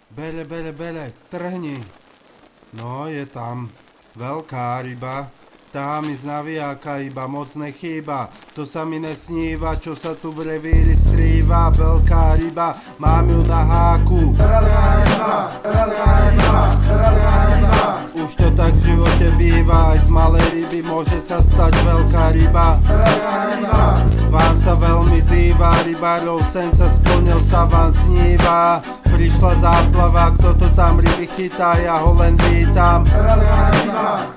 Bele, trhni. No, je tam. Veľká ryba. Tá mi z navijáka iba moc nechýba. To sa mi nesníva, čo sa tu v revíri skrýva. Veľká ryba, mám ju na háku. Už to tak v živote býva, aj z malej ryby môže sa stať veľká ryba. Vám sa veľmi zýva, rybárov sen sa splnil, sa vám sníva. Prišla záplava, kto to tam ryby chytá, ja ho len vítam.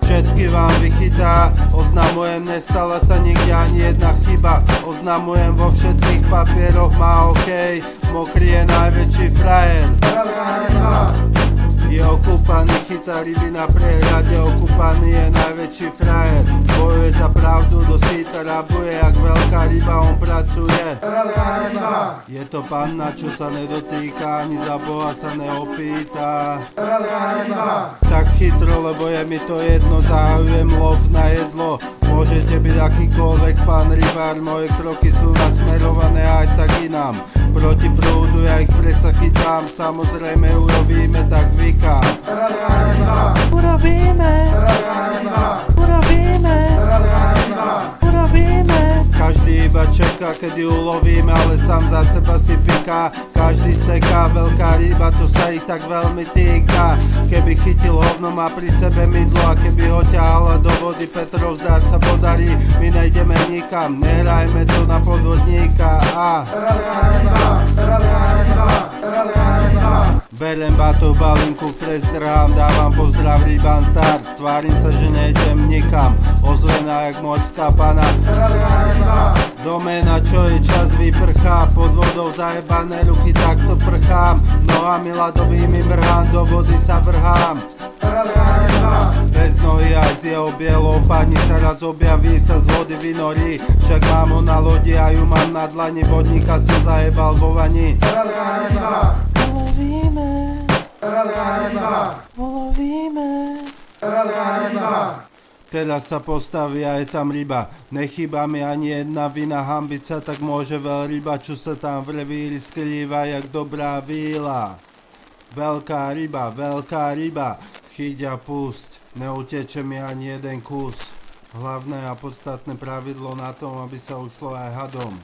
Všetky vám vychytá, oznamujem, nestala sa nikde ani jedna chyba. Oznamujem, vo všetkých papieroch má okej, mokrý je najväčší frajer. Je okúpaný, chytá ryby na prehrade, okúpaný je najväčší frajer. Bojuje za pravdu, do síta rabuje, jak veľká ryba on pracuje. Je to panna, čo sa nedotýka, ani za Boha sa neopýta. Tak chytro, lebo je mi to jedno, zahajujem lov na jedlo. Môžete byť akýkoľvek pán rybár, moje kroky sú nasmerované aj tak inám. Proti prúdu ja ich predsa chytám, samozrejme urobíme tak vykám. Urobíme. Každý iba čeká, kedy ulovíme, ale sám za seba si piká. Každý seká, veľká ryba, to sa ich tak veľmi týka. Keby chytil hovno, má pri sebe mydlo, a keby ho ťahala do vody, Petrov zdar sa podarí. My nejdeme nikam, nehrajme to na podvodníka. Berem batoh, balinku, fres drhám, dávam pozdrav rybám zdar. Tvárim sa, že nejdem nikam, ozvená jak morská pana. Doména, čo je čas vyprchá, pod vodou zajebané ruky, takto prchám. Nohami ľadovými mrhám, do vody sa vrhám. Bez nohy aj s jeho bielou pani sa raz objaví, sa z vody vynorí. Však mám ho na lodi a ju mám na dlani, vodníka som zajebal vo vani. Ulovíme. Teraz sa postaví a je tam ryba. Nechýba mi ani jedna vina, hambiť sa tak môže veľryba, čo sa tam v revíri skrýva jak dobrá víla. Veľká ryba, chyť a pusť, neuteče mi ani jeden kus. Hlavné a podstatné pravidlo na tom, aby sa ušlo aj hadom.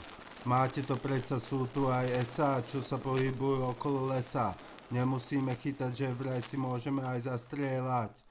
Máte to predsa, sú tu aj SA, čo sa pohybujú okolo lesa. Nemusíme chytať, že vraj si môžeme aj zastrieľať.